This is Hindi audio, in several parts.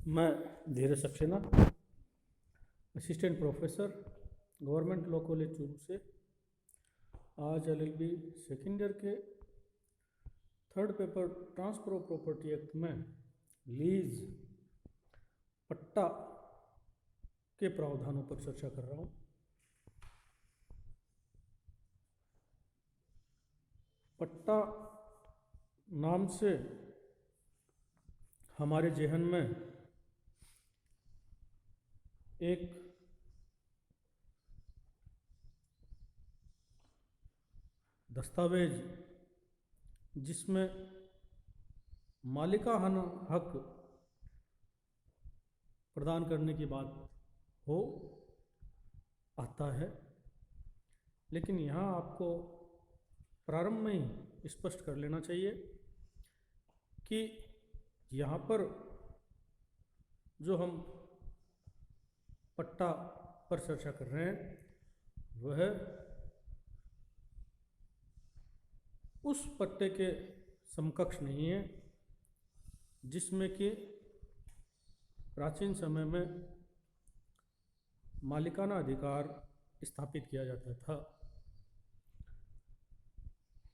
मैं Dheeraj Saxena, assistant professor, government law college Churu से आज एलएलबी सेकेंड ईयर के third paper transfer of property act में लीज पट्टा के प्रावधानों पर चर्चा कर रहा हूँ। पट्टा नाम से हमारे जेहन में एक दस्तावेज जिसमें मालिकाना हक प्रदान करने की बात हो आता है, लेकिन यहाँ आपको प्रारंभ में ही स्पष्ट कर लेना चाहिए कि यहाँ पर जो हम पट्टा पर चर्चा कर रहे हैं वह उस पट्टे के समकक्ष नहीं है जिसमें कि प्राचीन समय में मालिकाना अधिकार स्थापित किया जाता था।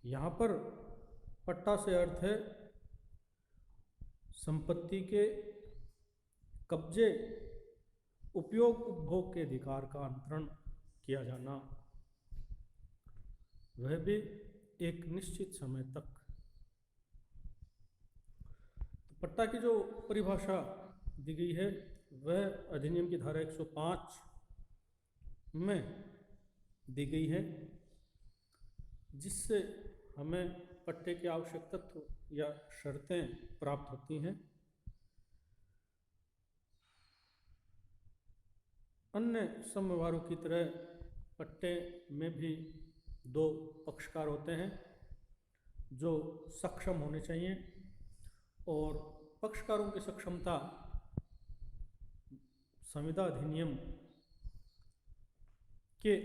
यहाँ पर पट्टा से अर्थ है संपत्ति के कब्जे, उपयोग, उपभोग के अधिकार का अंतरण किया जाना, वह भी एक निश्चित समय तक। तो पट्टा की जो परिभाषा दी गई है वह अधिनियम की धारा 105 में दी गई है, जिससे हमें पट्टे के आवश्यक तत्व या शर्तें प्राप्त होती हैं। अन्य समव्यवहारों की तरह पट्टे में भी दो पक्षकार होते हैं जो सक्षम होने चाहिए, और पक्षकारों की सक्षमता संविदा अधिनियम के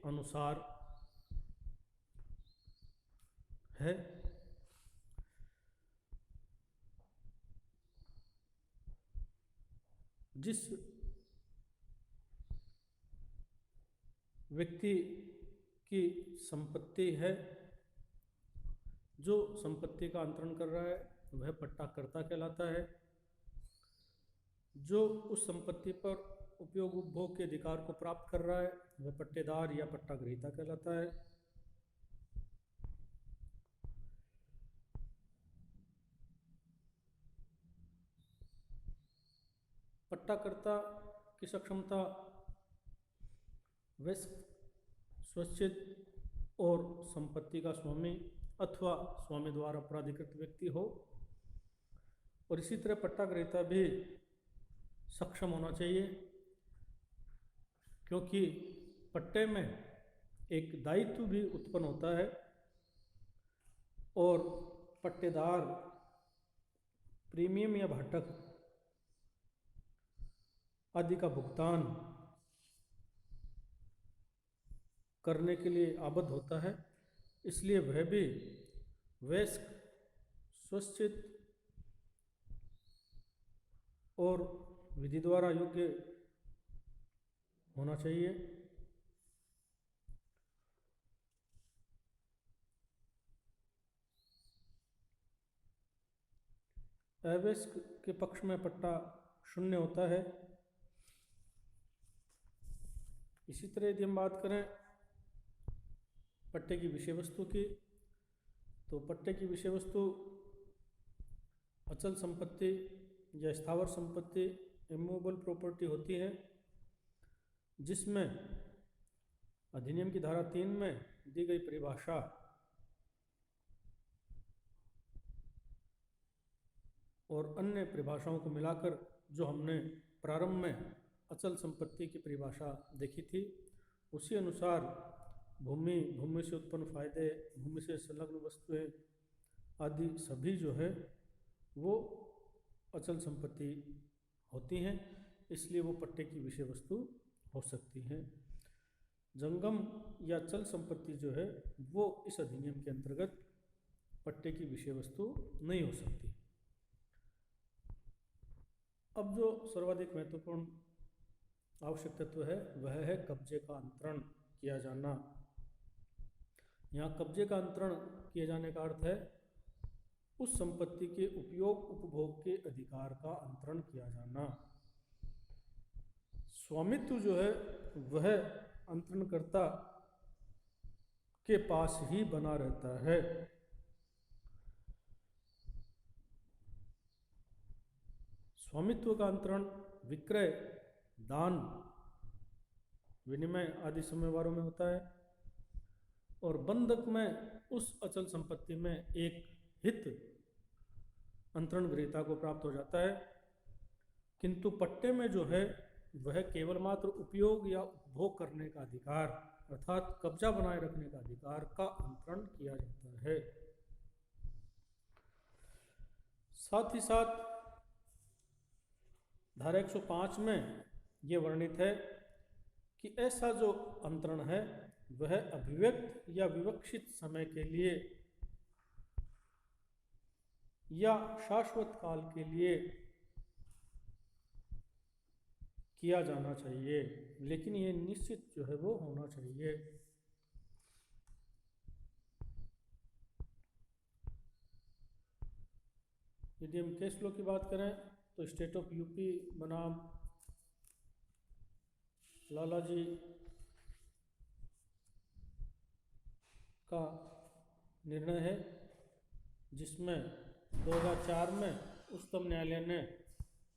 अनुसार है। जिस व्यक्ति की संपत्ति है, जो संपत्ति का अंतरण कर रहा है वह पट्टाकर्ता कहलाता है। जो उस संपत्ति पर उपयोग उपभोग के अधिकार को प्राप्त कर रहा है वह पट्टेदार या पट्टाग्रहीता कहलाता है। पट्टाकर्ता की सक्षमता वह स्वच्छित और संपत्ति का स्वामी अथवा स्वामी द्वारा प्राधिकृत व्यक्ति हो, और इसी तरह पट्टाग्रहीता भी सक्षम होना चाहिए, क्योंकि पट्टे में एक दायित्व भी उत्पन्न होता है और पट्टेदार प्रीमियम या भाटक आदि का भुगतान करने के लिए आबद्ध होता है। इसलिए वह भी वयस्क, स्वच्छित और विधि द्वारा योग्य होना चाहिए। अवयस्क के पक्ष में पट्टा शून्य होता है। इसी तरह यदि हम बात करें पट्टे की विषय वस्तु की, तो पट्टे की विषय वस्तु अचल संपत्ति या स्थावर संपत्ति, इमूवेबल प्रॉपर्टी होती है, जिसमें अधिनियम की धारा 3 में दी गई परिभाषा और अन्य परिभाषाओं को मिलाकर जो हमने प्रारंभ में अचल संपत्ति की परिभाषा देखी थी, उसी अनुसार भूमि, भूमि से उत्पन्न फायदे, भूमि से संलग्न वस्तुएं आदि सभी जो है वो अचल संपत्ति होती हैं, इसलिए वो पट्टे की विषय वस्तु हो सकती हैं। जंगम या चल संपत्ति जो है वो इस अधिनियम के अंतर्गत पट्टे की विषय वस्तु नहीं हो सकती। अब जो सर्वाधिक महत्वपूर्ण आवश्यक तत्व है वह है कब्जे का अंतरण किया जाना। यहाँ कब्जे का अंतरण किए जाने का अर्थ है उस संपत्ति के उपयोग उपभोग के अधिकार का अंतरण किया जाना। स्वामित्व जो है वह अंतरणकर्ता के पास ही बना रहता है। स्वामित्व का अंतरण विक्रय, दान, विनिमय आदि समयवारों में होता है और बंधक में उस अचल संपत्ति में एक हित अंतरण ग्रहीता को प्राप्त हो जाता है, किंतु पट्टे में जो है वह केवल मात्र उपयोग या उपभोग करने का अधिकार अर्थात कब्जा बनाए रखने का अधिकार का अंतरण किया जाता है। साथ ही साथ धारा 105 में ये वर्णित है कि ऐसा जो अंतरण है वह अभिव्यक्त या विवक्षित समय के लिए या शाश्वत काल के लिए किया जाना चाहिए, लेकिन ये निश्चित जो है वो होना चाहिए। यदि हम केस लो की बात करें तो स्टेट ऑफ यूपी बनाम लालाजी का निर्णय है, जिसमें 2004 में उच्चतम न्यायालय ने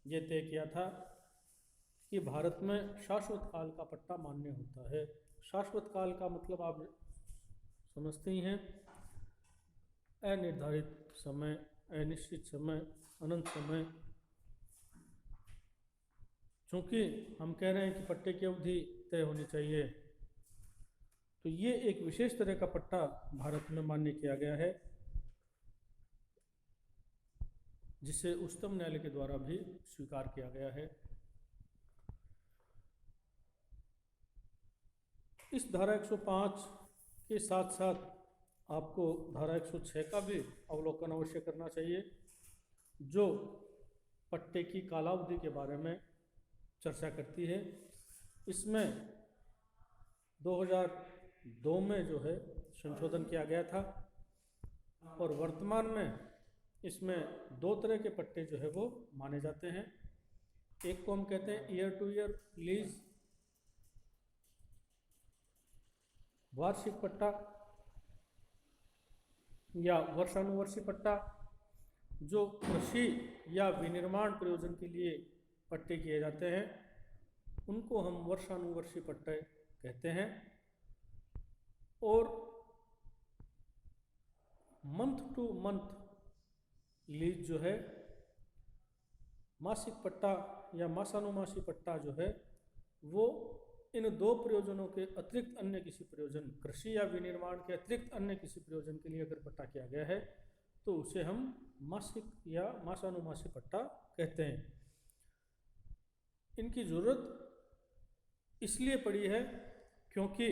यह तय किया था कि भारत में शाश्वत काल का पट्टा मान्य होता है। शाश्वत काल का मतलब आप समझते ही हैं, अनिर्धारित समय, अनिश्चित समय, अनंत समय। चूंकि हम कह रहे हैं कि पट्टे की अवधि तय होनी चाहिए, तो ये एक विशेष तरह का पट्टा भारत में मान्य किया गया है, जिसे उच्चतम न्यायालय के द्वारा भी स्वीकार किया गया है। इस धारा 105 के साथ साथ आपको धारा 106 का भी अवलोकन अवश्य करना चाहिए, जो पट्टे की कालावधि के बारे में चर्चा करती है। इसमें 2002 में जो है संशोधन किया गया था और वर्तमान में इसमें दो तरह के पट्टे जो है वो माने जाते हैं। एक को हम कहते हैं ईयर टू ईयर लीज, वार्षिक पट्टा या वर्षानुवर्षी पट्टा, जो कृषि या विनिर्माण प्रयोजन के लिए पट्टे किए जाते हैं उनको हम वर्षानुवर्षी पट्टे कहते हैं। और मंथ टू मंथ लीज जो है, मासिक पट्टा या मासानुमासी पट्टा जो है वो इन दो प्रयोजनों के अतिरिक्त अन्य किसी प्रयोजन, कृषि या विनिर्माण के अतिरिक्त अन्य किसी प्रयोजन के लिए अगर पट्टा किया गया है तो उसे हम मासिक या मासानुमासी पट्टा कहते हैं। इनकी जरूरत इसलिए पड़ी है क्योंकि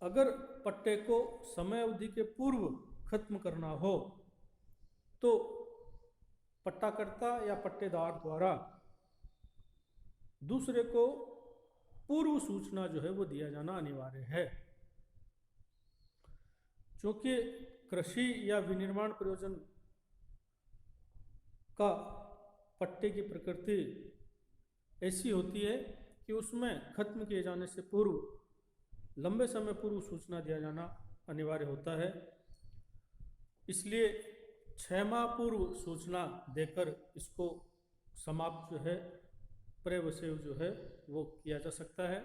अगर पट्टे को समय अवधि के पूर्व खत्म करना हो तो पट्टाकर्ता या पट्टेदार द्वारा दूसरे को पूर्व सूचना जो है वो दिया जाना अनिवार्य है। क्योंकि कृषि या विनिर्माण प्रयोजन का पट्टे की प्रकृति ऐसी होती है कि उसमें खत्म किए जाने से पूर्व लंबे समय पूर्व सूचना दिया जाना अनिवार्य होता है। इसलिए 6 माह पूर्व सूचना देकर इसको समाप्त जो है प्रेवसेव जो है वो किया जा सकता है।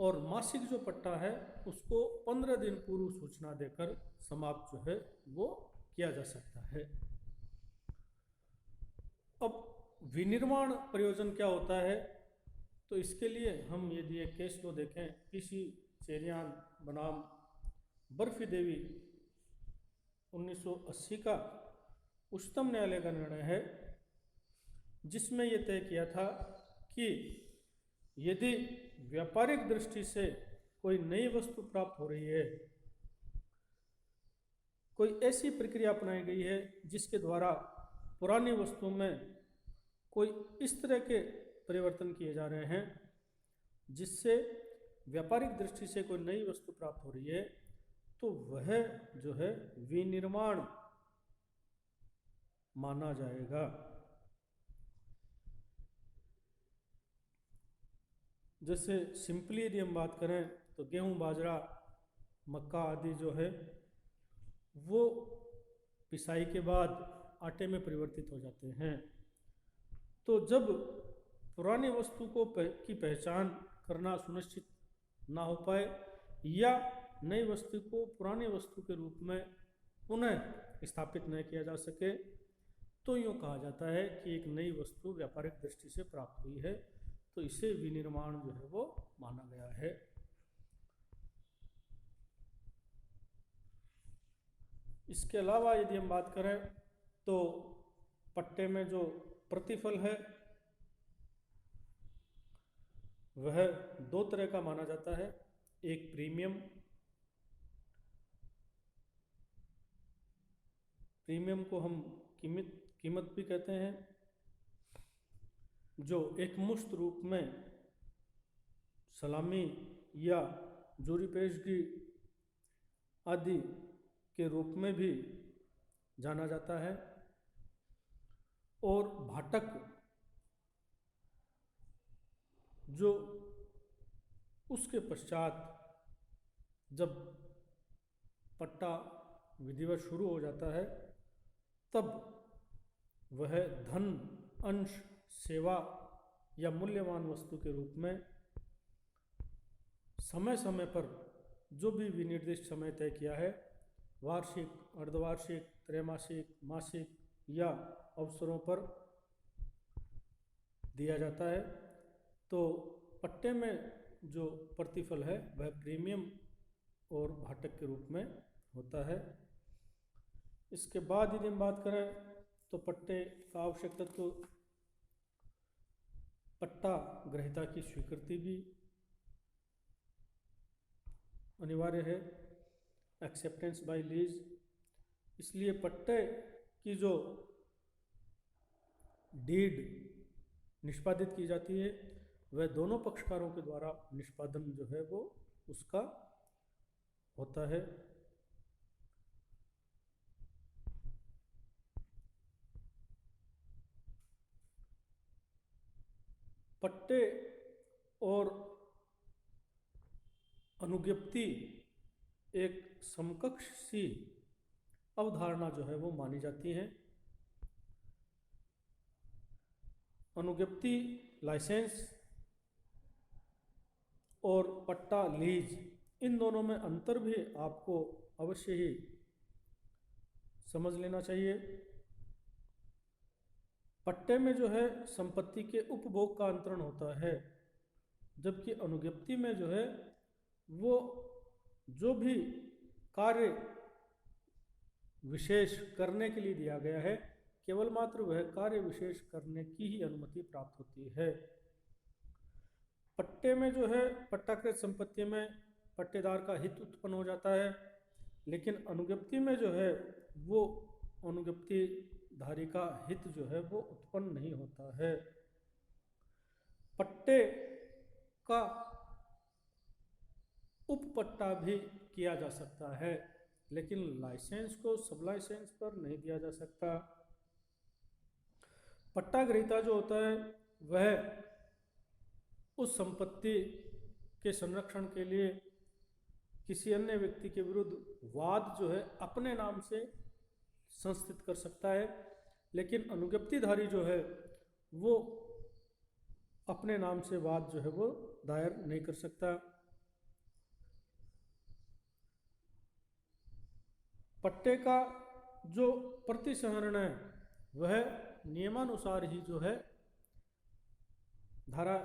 और मासिक जो पट्टा है उसको 15 दिन पूर्व सूचना देकर समाप्त जो है वो किया जा सकता है। अब विनिर्माण प्रयोजन क्या होता है, तो इसके लिए हम यदि एक केस को देखें, पीसी चेरियान बनाम बर्फी देवी 1980 का उच्चतम न्यायालय का निर्णय है, जिसमें यह तय किया था कि यदि व्यापारिक दृष्टि से कोई नई वस्तु प्राप्त हो रही है, कोई ऐसी प्रक्रिया अपनाई गई है जिसके द्वारा पुरानी वस्तु में कोई इस तरह के परिवर्तन किए जा रहे हैं जिससे व्यापारिक दृष्टि से कोई नई वस्तु प्राप्त हो रही है, तो वह जो है विनिर्माण माना जाएगा। जैसे सिंपली यदि हम बात करें तो गेहूं, बाजरा, मक्का आदि जो है वो पिसाई के बाद आटे में परिवर्तित हो जाते हैं। तो जब पुरानी वस्तु की पहचान करना सुनिश्चित ना हो पाए या नई वस्तु को पुरानी वस्तु के रूप में पुनः स्थापित न किया जा सके, तो यूँ कहा जाता है कि एक नई वस्तु व्यापारिक दृष्टि से प्राप्त हुई है, तो इसे विनिर्माण जो है वो माना गया है। इसके अलावा यदि हम बात करें तो पट्टे में जो प्रतिफल है वह दो तरह का माना जाता है। एक प्रीमियम को हम कीमत भी कहते हैं, जो एक मुश्त रूप में सलामी या जोरी पेशगी आदि के रूप में भी जाना जाता है। और भाटक जो उसके पश्चात जब पट्टा विधिवत शुरू हो जाता है तब वह धन, अंश, सेवा या मूल्यवान वस्तु के रूप में समय समय पर जो भी विनिर्दिष्ट समय तय किया है, वार्षिक, अर्धवार्षिक, त्रैमासिक, मासिक या अवसरों पर दिया जाता है। तो पट्टे में जो प्रतिफल है वह प्रीमियम और भाटक के रूप में होता है। इसके बाद यदि हम बात करें तो पट्टे का आवश्यक तत्व पट्टा ग्रहीता की स्वीकृति भी अनिवार्य है, एक्सेप्टेंस बाय लीज। इसलिए पट्टे की जो डीड निष्पादित की जाती है वह दोनों पक्षकारों के द्वारा निष्पादन जो है वो उसका होता है। पट्टे और अनुज्ञप्ति एक समकक्ष सी अवधारणा जो है वो मानी जाती है। अनुज्ञप्ति लाइसेंस और पट्टा लीज, इन दोनों में अंतर भी आपको अवश्य ही समझ लेना चाहिए। पट्टे में जो है संपत्ति के उपभोग का अंतरण होता है, जबकि अनुज्ञप्ति में जो है वो जो भी कार्य विशेष करने के लिए दिया गया है, केवल मात्र वह कार्य विशेष करने की ही अनुमति प्राप्त होती है। पट्टे में जो है पट्टाकृत संपत्ति में पट्टेदार का हित उत्पन्न हो जाता है, लेकिन अनुज्ञप्ति में जो है वो अनुज्ञप्ति धारी का हित जो है वो उत्पन्न नहीं होता है। पट्टे का उपपट्टा भी किया जा सकता है, लेकिन लाइसेंस को सब लाइसेंस पर नहीं दिया जा सकता। पट्टा ग्रहीता जो होता है वह उस संपत्ति के संरक्षण के लिए किसी अन्य व्यक्ति के विरुद्ध वाद जो है अपने नाम से संस्थित कर सकता है, लेकिन अनुज्ञप्तिधारी जो है वो अपने नाम से वाद जो है वो दायर नहीं कर सकता। पट्टे का जो प्रतिसंहरण है वह नियमानुसार ही जो है धारा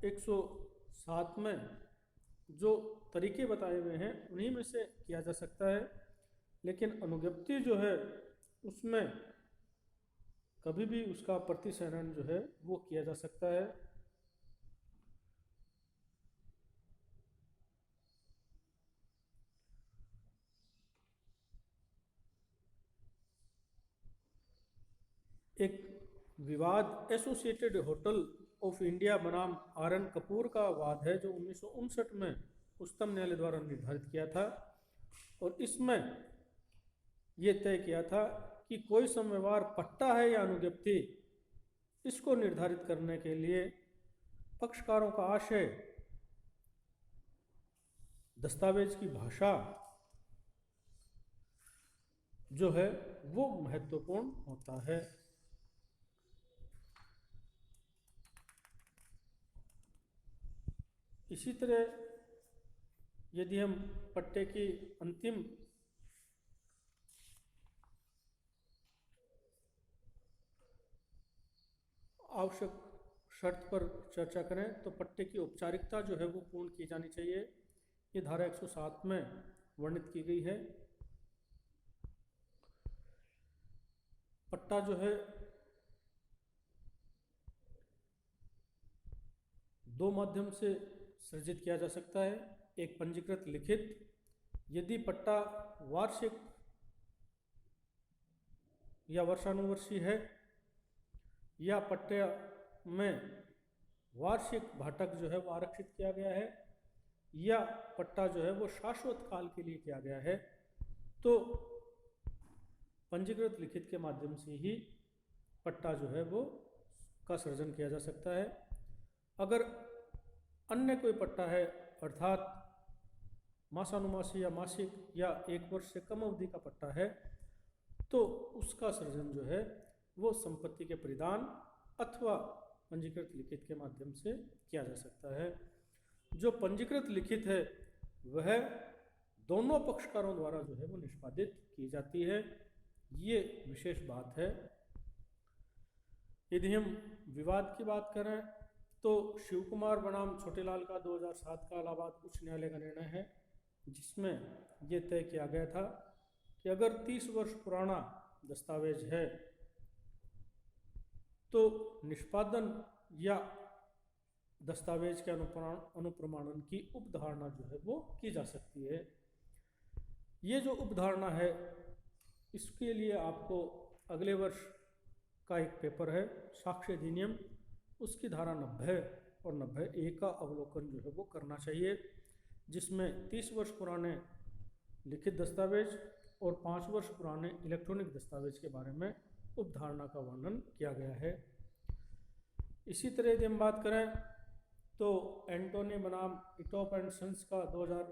107 में जो तरीके बताए हुए हैं उन्हीं में से किया जा सकता है, लेकिन अनुज्ञप्ति जो है उसमें कभी भी उसका प्रतिसंहरण जो है वो किया जा सकता है। एक विवाद एसोसिएटेड होटल ऑफ इंडिया बनाम आर.एन. कपूर का वाद है, जो 1959 में उच्चतम न्यायालय द्वारा निर्धारित किया था। और इसमें यह तय किया था कि कोई समव्यवहार पट्टा है या अनुज्ञप्ति, इसको निर्धारित करने के लिए पक्षकारों का आशय, दस्तावेज की भाषा जो है वो महत्वपूर्ण होता है। इसी तरह यदि हम पट्टे की अंतिम आवश्यक शर्त पर चर्चा करें तो पट्टे की औपचारिकता जो है वो पूर्ण की जानी चाहिए। ये धारा 107 में वर्णित की गई है। पट्टा जो है दो माध्यम से सृजित किया जा सकता है। एक पंजीकृत लिखित, यदि पट्टा वार्षिक या वर्षानुवर्षीय है, या पट्टे में वार्षिक भाटक जो है वो आरक्षित किया गया है, या पट्टा जो है वो शाश्वत काल के लिए किया गया है, तो पंजीकृत लिखित के माध्यम से ही पट्टा जो है वो का सृजन किया जा सकता है। अगर अन्य कोई पट्टा है, अर्थात मासानुमासी या मासिक या 1 वर्ष से कम अवधि का पट्टा है, तो उसका सृजन जो है वो संपत्ति के परिदान अथवा पंजीकृत लिखित के माध्यम से किया जा सकता है। जो पंजीकृत लिखित है वह दोनों पक्षकारों द्वारा जो है वो निष्पादित की जाती है। ये विशेष बात है। यदि हम विवाद की बात करें तो शिव कुमार बनाम छोटेलाल का 2007 का इलाहाबाद उच्च न्यायालय का निर्णय है, जिसमें यह तय किया गया था कि अगर 30 वर्ष पुराना दस्तावेज है तो निष्पादन या दस्तावेज के अनुप्रमाणन की उपधारणा जो है वो की जा सकती है। ये जो उपधारणा है, इसके लिए आपको अगले वर्ष का एक पेपर है साक्ष्य अधिनियम, उसकी धारा 90 और 90A का अवलोकन जो है वो करना चाहिए, जिसमें 30 वर्ष पुराने लिखित दस्तावेज और 5 वर्ष पुराने इलेक्ट्रॉनिक दस्तावेज के बारे में उपधारणा का वर्णन किया गया है। इसी तरह यदि हम बात करें तो एंटोनी बनाम इटॉप एंड सन्स का 2000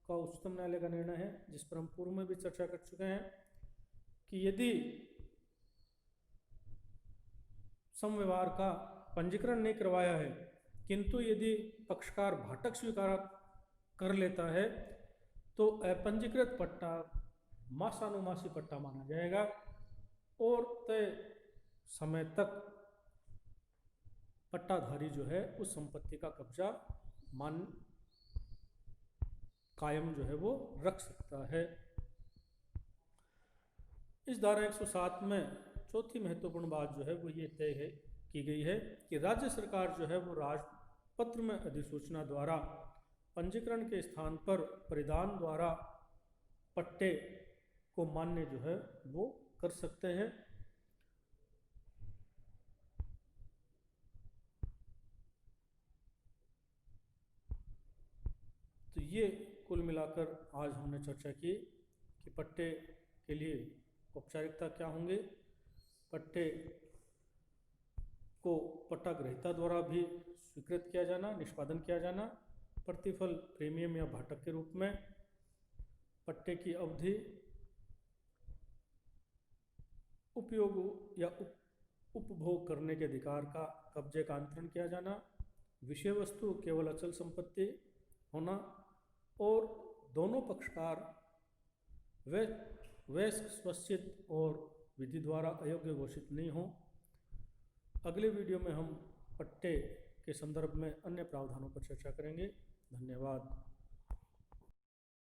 का उच्चतम न्यायालय का निर्णय है, जिस पर हम पूर्व में भी चर्चा कर चुके हैं कि यदि समव्यवहार का पंजीकरण नहीं करवाया है, किंतु यदि पक्षकार भाटक स्वीकार कर लेता है, तो अपंजीकृत पट्टा मासानुमासी पट्टा माना जाएगा और तय समय तक पट्टाधारी जो है उस संपत्ति का कब्जा कायम जो है वो रख सकता है। इस धारा 107 में चौथी महत्वपूर्ण बात जो है वो ये तय है की गई है कि राज्य सरकार जो है वो राजपत्र में अधिसूचना द्वारा पंजीकरण के स्थान पर परिधान द्वारा पट्टे को मान्य जो है वो कर सकते हैं। तो ये कुल मिलाकर आज हमने चर्चा की कि पट्टे के लिए औपचारिकता क्या होंगे, पट्टे को पट्टा ग्रहीता द्वारा भी स्वीकृत किया जाना, निष्पादन किया जाना, प्रतिफल प्रीमियम या भाटक के रूप में, पट्टे की अवधि, उपयोग या उपभोग करने के अधिकार का कब्जे का अंतरण किया जाना, विषय वस्तु केवल अचल संपत्ति होना और दोनों पक्षकार वे स्वच्छित और विधि द्वारा अयोग्य घोषित नहीं हो। अगले वीडियो में हम पट्टे के संदर्भ में अन्य प्रावधानों पर चर्चा करेंगे। धन्यवाद।